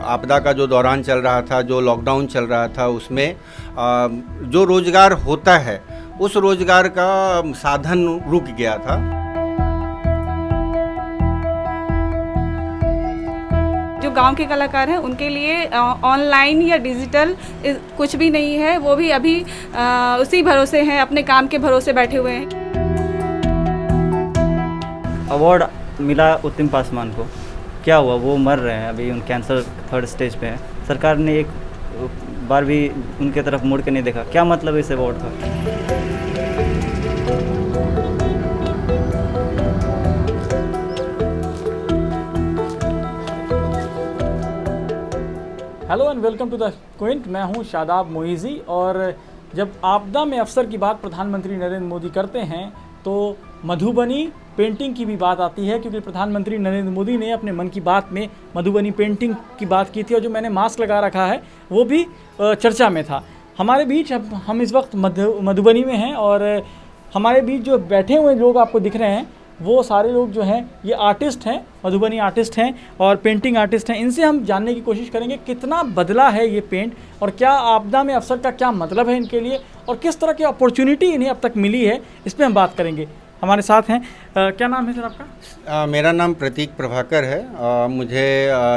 आपदा का जो दौरान चल रहा था, जो लॉकडाउन चल रहा था, उसमें जो रोज़गार होता है उस रोज़गार का साधन रुक गया था। जो गांव के कलाकार हैं उनके लिए ऑनलाइन या डिजिटल कुछ भी नहीं है, वो भी अभी उसी भरोसे हैं, अपने काम के भरोसे बैठे हुए हैं। अवार्ड मिला उत्तम पासवान को, क्या हुआ? वो मर रहे हैं अभी, उन कैंसर 3rd स्टेज पे हैं। सरकार ने एक बार भी उनके तरफ मुड़ के नहीं देखा। क्या मतलब इस अवार्ड का? Hello and welcome to the Quint. मैं हूं शादाब मोइज़ी। और जब आपदा में अवसर की बात प्रधानमंत्री नरेंद्र मोदी करते हैं तो मधुबनी पेंटिंग की भी बात आती है, क्योंकि प्रधानमंत्री नरेंद्र मोदी ने अपने मन की बात में मधुबनी पेंटिंग की बात की थी और जो मैंने मास्क लगा रखा है वो भी चर्चा में था। हमारे बीच हम इस वक्त मधुबनी में हैं और हमारे बीच जो बैठे हुए लोग आपको दिख रहे हैं वो सारे लोग जो हैं ये आर्टिस्ट हैं, मधुबनी आर्टिस्ट हैं और पेंटिंग आर्टिस्ट हैं। इनसे हम जानने की कोशिश करेंगे कितना बदला है ये पेंट और क्या आपदा में अवसर का क्या मतलब है इनके लिए और किस तरह की अपॉर्चुनिटी इन्हें अब तक मिली है, इस पर हम बात करेंगे। हमारे साथ हैं क्या नाम है सर आपका? मेरा नाम प्रतीक प्रभाकर है। मुझे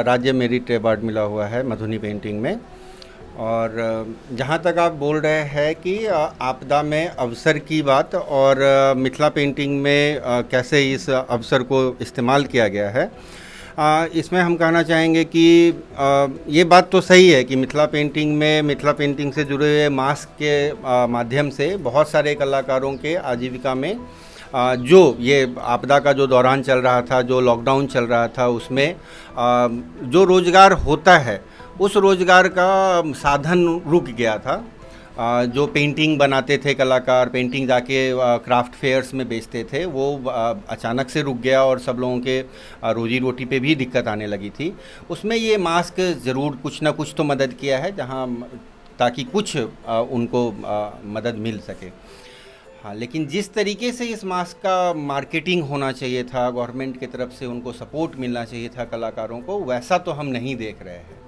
राज्य मेरिट अवार्ड मिला हुआ है मधुबनी पेंटिंग में। और जहाँ तक आप बोल रहे हैं कि आपदा में अवसर की बात और मिथिला पेंटिंग में कैसे इस अवसर को इस्तेमाल किया गया है, इसमें हम कहना चाहेंगे कि ये बात तो सही है कि मिथिला पेंटिंग से जुड़े हुए मास्क के माध्यम से बहुत सारे कलाकारों के आजीविका में जो ये आपदा का जो दौरान चल रहा था, जो लॉकडाउन चल रहा था, उसमें जो रोज़गार होता है उस रोज़गार का साधन रुक गया था। जो पेंटिंग बनाते थे कलाकार, पेंटिंग जाके क्राफ्ट फेयर्स में बेचते थे, वो अचानक से रुक गया और सब लोगों के रोजी रोटी पे भी दिक्कत आने लगी थी। उसमें ये मास्क ज़रूर कुछ ना कुछ तो मदद किया है, जहाँ ताकि कुछ उनको मदद मिल सके। हाँ, लेकिन जिस तरीके से इस मास्क का मार्केटिंग होना चाहिए था, गवर्नमेंट की तरफ से उनको सपोर्ट मिलना चाहिए था कलाकारों को, वैसा तो हम नहीं देख रहे हैं।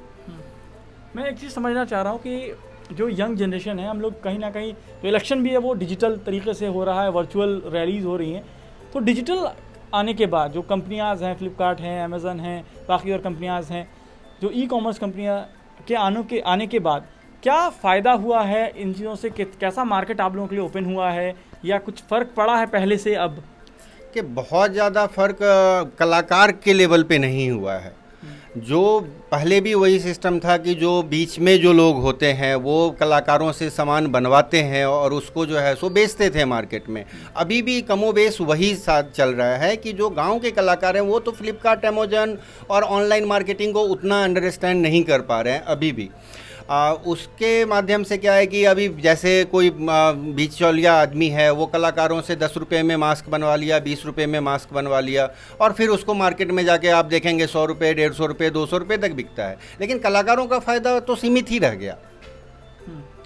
मैं एक चीज़ समझना चाह रहा हूँ कि जो यंग जनरेशन है, हम लोग कहीं ना कहीं जो इलेक्शन भी है वो डिजिटल तरीके से हो रहा है, वर्चुअल रैलीज हो रही हैं। तो डिजिटल आने के बाद जो कंपनियां हैं, फ्लिपकार्ट हैं, अमेज़न हैं, बाकी और कंपनियां हैं, जो ई-कॉमर्स कंपनियां के आने के बाद क्या फ़ायदा हुआ है इन चीज़ों से? कैसा मार्केट आप लोगों के लिए ओपन हुआ है या कुछ फ़र्क पड़ा है पहले से अब? कि बहुत ज़्यादा फ़र्क कलाकार के लेवल पे नहीं हुआ है। जो पहले भी वही सिस्टम था कि जो बीच में जो लोग होते हैं वो कलाकारों से सामान बनवाते हैं और उसको जो है सो बेचते थे मार्केट में। अभी भी कमोबेश वही साथ चल रहा है कि जो गांव के कलाकार हैं वो तो फ्लिपकार्ट, अमेज़न और ऑनलाइन मार्केटिंग को उतना अंडरस्टैंड नहीं कर पा रहे हैं अभी भी। उसके माध्यम से क्या है कि अभी जैसे कोई बिचौलिया आदमी है, वो कलाकारों से 10 रुपये में मास्क बनवा लिया, 20 रुपये में मास्क बनवा लिया और फिर उसको मार्केट में जाके आप देखेंगे 100 रुपये, 150 रुपये, 200 रुपये तक बिकता है। लेकिन कलाकारों का फ़ायदा तो सीमित ही रह गया।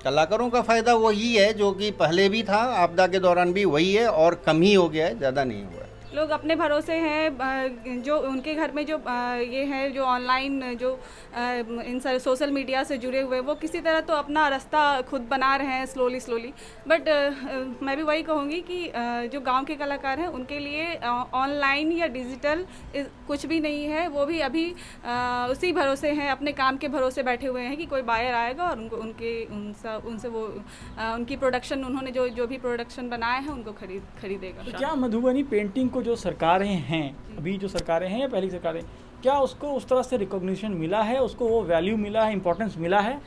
कलाकारों का फ़ायदा वही है जो कि पहले भी था, आपदा के दौरान भी वही है और कम ही हो गया है, ज़्यादा नहीं हुआ है। लोग अपने भरोसे हैं, जो उनके घर में जो ये है, जो ऑनलाइन जो इन सोशल मीडिया से जुड़े हुए, वो किसी तरह तो अपना रास्ता खुद बना रहे हैं स्लोली। बट मैं भी वही कहूँगी कि जो गांव के कलाकार हैं उनके लिए ऑनलाइन या डिजिटल कुछ भी नहीं है, वो भी अभी उसी भरोसे हैं, अपने काम के भरोसे बैठे हुए हैं कि कोई बायर आएगा और उनसे वो उनकी प्रोडक्शन, उन्होंने जो भी प्रोडक्शन बनाए हैं उनको खरीदेगा। तो क्या मधुबनी पेंटिंग को जो सरकारें हैं, अभी जो सरकारें हैं या पहली सरकारें, क्या उसको उस तरह से रिकॉग्निशन मिला है, उसको वो वैल्यू मिला है, इम्पोर्टेंस मिला है?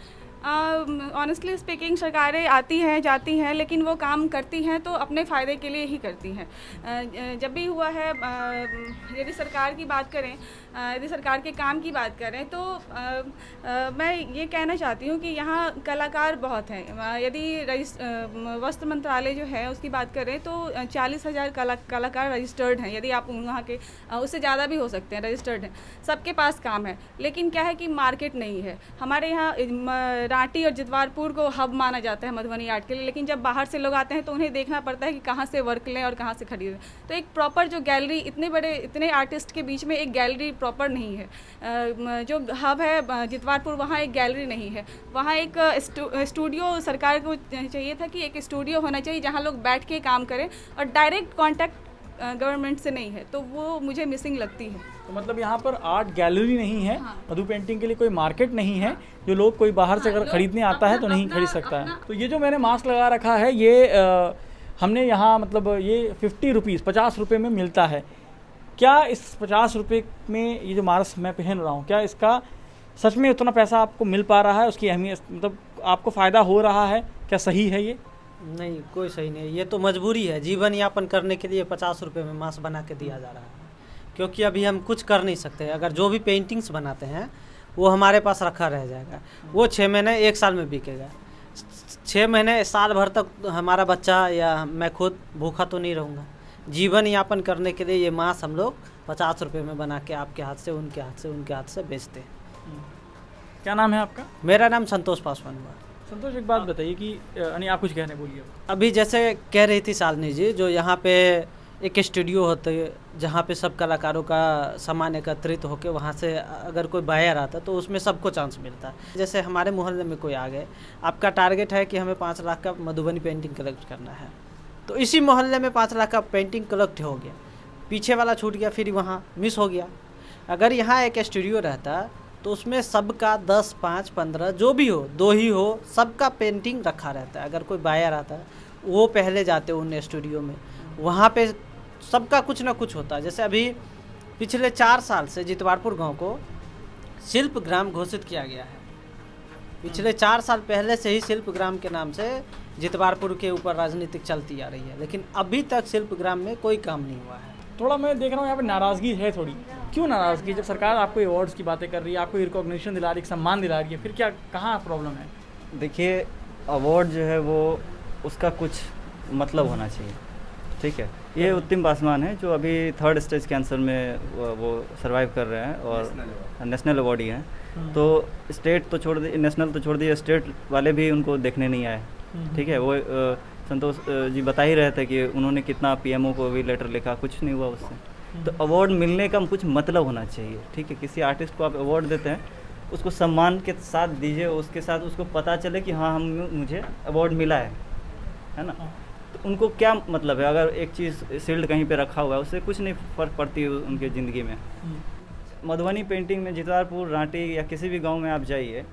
ऑनेस्टली स्पीकिंग सरकारें आती हैं जाती हैं, लेकिन वो काम करती हैं तो अपने फ़ायदे के लिए ही करती हैं। जब भी हुआ है, यदि सरकार की बात करें, यदि सरकार के काम की बात करें तो मैं ये कहना चाहती हूँ कि यहाँ कलाकार बहुत हैं। यदि वस्त्र मंत्रालय जो है उसकी बात करें तो 40,000 कलाकार रजिस्टर्ड हैं। यदि आप वहाँ के उससे ज़्यादा भी हो सकते हैं, रजिस्टर्ड हैं, सबके पास काम है। लेकिन क्या है कि मार्केट नहीं है। हमारे यहाँ रांटी और जितवारपुर को हब माना जाता है मधुबनी आर्ट के लिए, लेकिन जब बाहर से लोग आते हैं तो उन्हें देखना पड़ता है कि कहाँ से वर्क लें और कहाँ से खरीदें। तो एक प्रॉपर जो गैलरी, इतने आर्टिस्ट के बीच में एक गैलरी प्रॉपर नहीं है। जो हब है जितवारपुर, वहाँ एक गैलरी नहीं है, वहाँ एक स्टूडियो सरकार को चाहिए था कि एक स्टूडियो होना चाहिए जहाँ लोग बैठ के काम करें और डायरेक्ट कॉन्टैक्ट गवर्नमेंट से नहीं है, तो वो मुझे मिसिंग लगती है। तो मतलब यहाँ पर आर्ट गैलरी नहीं है, हाँ। मधु पेंटिंग के लिए कोई मार्केट नहीं है, जो लोग कोई बाहर से अगर खरीदने आता है तो नहीं खरीद सकता है। तो ये जो मैंने मास्क लगा रखा है ये हमने यहाँ मतलब ये 50 रुपये में मिलता है। क्या इस 50 रुपये में ये जो मास्क मैं पहन रहा हूँ, क्या इसका सच में उतना पैसा आपको मिल पा रहा है? उसकी अहमियत मतलब आपको फ़ायदा हो रहा है? क्या सही है ये? नहीं, कोई सही नहीं। ये तो मजबूरी है, जीवन यापन करने के लिए 50 रुपये में मास्क बना के दिया जा रहा है, क्योंकि अभी हम कुछ कर नहीं सकते। अगर जो भी पेंटिंग्स बनाते हैं वो हमारे पास रखा रह जाएगा, वो 6 महीने 1 साल में बिकेगा। 6 महीने साल भर तक हमारा बच्चा या मैं खुद भूखा तो नहीं रहूँगा। जीवन यापन करने के लिए ये मास्क हम लोग 50 रुपये में बना के आपके हाथ से, उनके हाथ से, उनके हाथ से बेचते हैं। क्या नाम है आपका? मेरा नाम संतोष पासवान हुआ। संतोष, एक बात बताइए कि यानी आप कुछ कहने बोलिए। अभी जैसे कह रही थी शालिनी जी, जो यहाँ पे एक स्टूडियो होता है जहाँ पे सब कलाकारों का सामान एकत्रित होकर वहाँ से अगर कोई बायर आता तो उसमें सबको चांस मिलता है। जैसे हमारे मोहल्ले में कोई आ गए, आपका टारगेट है कि हमें 5 लाख का मधुबनी पेंटिंग कलेक्ट करना है, तो इसी मोहल्ले में 5 लाख का पेंटिंग कलेक्ट हो गया, पीछे वाला छूट गया, फिर वहाँ मिस हो गया। अगर यहाँ एक स्टूडियो रहता तो उसमें सबका 10, 5, 15 जो भी हो, 2 ही हो, सबका पेंटिंग रखा रहता है। अगर कोई बायर आता है वो पहले जाते उन स्टूडियो में, वहाँ पे सबका कुछ ना कुछ होता है। जैसे अभी पिछले 4 साल से जितवारपुर गांव को शिल्प ग्राम घोषित किया गया है। पिछले 4 साल पहले से ही शिल्प ग्राम के नाम से जितवारपुर के ऊपर राजनीतिक चलती आ रही है, लेकिन अभी तक शिल्प ग्राम में कोई काम नहीं हुआ है। थोड़ा मैं देख रहा हूँ यहाँ पे नाराज़गी है थोड़ी। क्यों नाराज़गी? जब सरकार आपको अवार्ड्स की बातें कर रही है, आपको रिकॉग्निशन दिला रही है, सम्मान दिला रही है, फिर क्या कहाँ प्रॉब्लम है? देखिए, अवार्ड जो है वो उसका कुछ मतलब होना चाहिए, ठीक है। ये उत्तम पासवान है जो अभी 3rd स्टेज कैंसर में वो सर्वाइव कर रहे हैं और नेशनल अवार्डी हैं। तो स्टेट तो छोड़ दी, नेशनल तो छोड़ दिए, स्टेट वाले भी उनको देखने नहीं आए, ठीक है। वो संतोष जी बता ही रहे थे कि उन्होंने कितना पीएमओ को भी लेटर लिखा, कुछ नहीं हुआ उससे। तो अवार्ड मिलने का कुछ मतलब होना चाहिए, ठीक है। किसी आर्टिस्ट को आप अवार्ड देते हैं, उसको सम्मान के साथ दीजिए, उसके साथ उसको पता चले कि हाँ मुझे अवार्ड मिला है ना। तो उनको क्या मतलब है अगर एक चीज़ शील्ड कहीं पे रखा हुआ है, उससे कुछ नहीं फ़र्क पड़ती है उनके ज़िंदगी में। मधुबनी पेंटिंग में जितवारपुर, रांटी या किसी भी गांव में आप जाइए,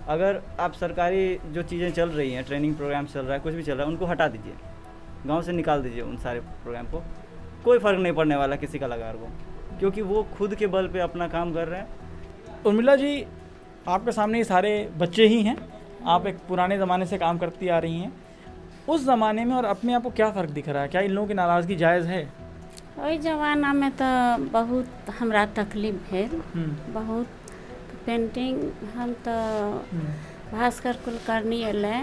अगर आप सरकारी जो चीज़ें चल रही हैं, ट्रेनिंग प्रोग्राम चल रहा है, कुछ भी चल रहा है, उनको हटा दीजिए, गांव से निकाल दीजिए उन सारे प्रोग्राम को। कोई फ़र्क नहीं पड़ने वाला किसी कलाकार को, क्योंकि वो खुद के बल पे अपना काम कर रहे हैं। उर्मिला जी, आपके सामने ये सारे बच्चे ही हैं, आप एक पुराने ज़माने से काम करती आ रही हैं। उस ज़माने में और अब में आपको क्या फ़र्क दिख रहा है? क्या इन लोगों की नाराज़गी जायज़ है? ओहि जमाना में तो बहुत हमरा तकलीफ है, बहुत पेंटिंग हम तो भास्कर कुलकर्णी अयलै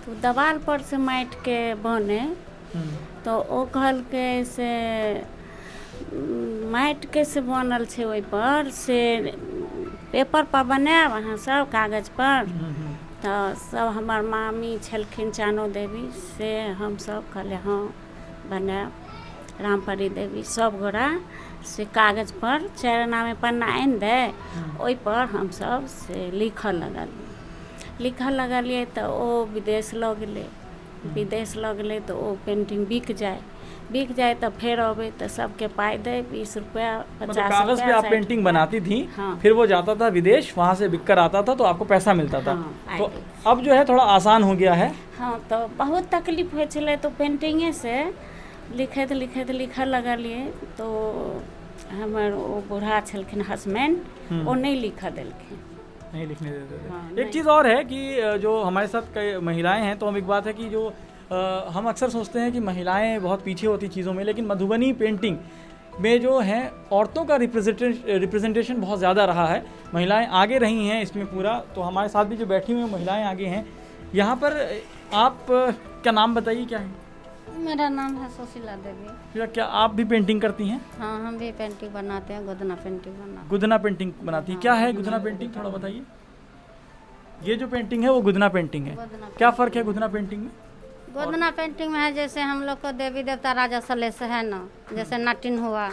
तो दवाल पर से माटि के बने, तो ओ कहलकै से माटि के से बनल छै, ओहि पर से पेपर पर बनायब अहाँ सब कागज पर। तो सब हमर मामी छलखिन चानो देवी, से हम सब कहले हाँ बनायब। रामपरी देवी सब गोरा से कागज पर 4 आना में पन्ना आनि दे, ओहि पर हम सब से लिखऽ लगलिए तो ओ विदेश लऽ गेलै तो ओ पेंटिंग बिक जाए तो फिर अबे तो सबके पाई दे 20 रुपया 50 मतलब कागज पे आप पेंटिंग बनाती थी, हाँ। फिर वो जाता था विदेश, वहाँ से बिक कर आता था तो आपको पैसा मिलता था। हाँ, तो अब जो है थोड़ा आसान हो गया है। हाँ, तो बहुत तकलीफ होइ छलै, तो पेंटिंगे से लिखऽ लगलिए तो हमर ओ बूढ़ा छलखिन हस्बैंड, वो नहीं लिखऽ देलखिन, नहीं लिखने देते थे। हाँ, एक चीज़ और है कि जो हमारे साथ कई महिलाएं हैं, तो हम एक बात है कि जो हम अक्सर सोचते हैं कि महिलाएं बहुत पीछे होती चीज़ों में, लेकिन मधुबनी पेंटिंग में जो है औरतों का रिप्रेजेंटेशन बहुत ज़्यादा रहा है। महिलाएं आगे रही हैं इसमें पूरा। तो हमारे साथ भी जो बैठी हुई हैं महिलाएं आगे हैं। यहाँ पर आप क्या नाम बताइए, क्या है? मेरा नाम है सुशीला देवी। फिर क्या आप भी पेंटिंग करती हैं? हाँ, हम भी पेंटिंग बनाते हैं, गुदना पेंटिंग बनाते हैं। गुदना पेंटिंग बनाती हैं। क्या है गुदना पेंटिंग, थोड़ा बताइए। ये जो पेंटिंग है वो गुदना पेंटिंग है। गोदना क्या फ़र्क है गुदना पेंटिंग में? गोदना पेंटिंग में है जैसे हम लोग को देवी देवता राजा सलेश है ना, जैसे नाटिन हुआ,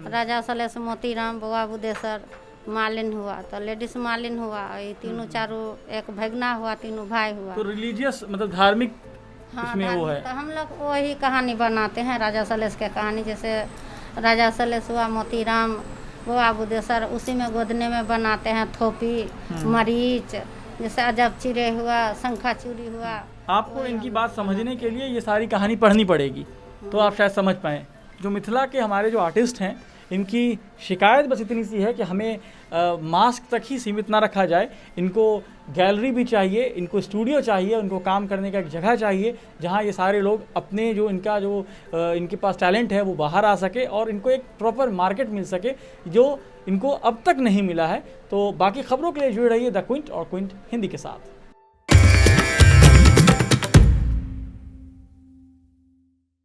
राजा सलेश, मोतीराम, बउआ बुदेसर, मालिन हुआ, तो लेडीज मालिन हुआ, ये तीनों चारों, एक भगना हुआ, तीनों भाई हुआ। तो रिलीजियस मतलब धार्मिक हाँ, इसमें वो है। तो हम लोग वही कहानी बनाते हैं राजा सलेश के कहानी, जैसे राजा सलेश हुआ, मोतीराम, बउआ बुदेसर, उसी में गोदने में बनाते हैं थोपी, मरीच, जैसे अजब चिरे हुआ, शंखा चूड़ी हुआ। आपको इनकी बात समझने के लिए ये सारी कहानी पढ़नी पड़ेगी, तो आप शायद समझ पाएँ। जो मिथिला के हमारे जो आर्टिस्ट हैं, इनकी शिकायत बस इतनी सी है कि हमें मास्क तक ही सीमित ना रखा जाए, इनको गैलरी भी चाहिए, इनको स्टूडियो चाहिए, उनको काम करने का एक जगह चाहिए जहां ये सारे लोग अपने जो इनके पास टैलेंट है वो बाहर आ सके और इनको एक प्रॉपर मार्केट मिल सके जो इनको अब तक नहीं मिला है। तो बाकी खबरों के लिए जुड़े रहिए द क्विंट और क्विंट हिंदी के साथ।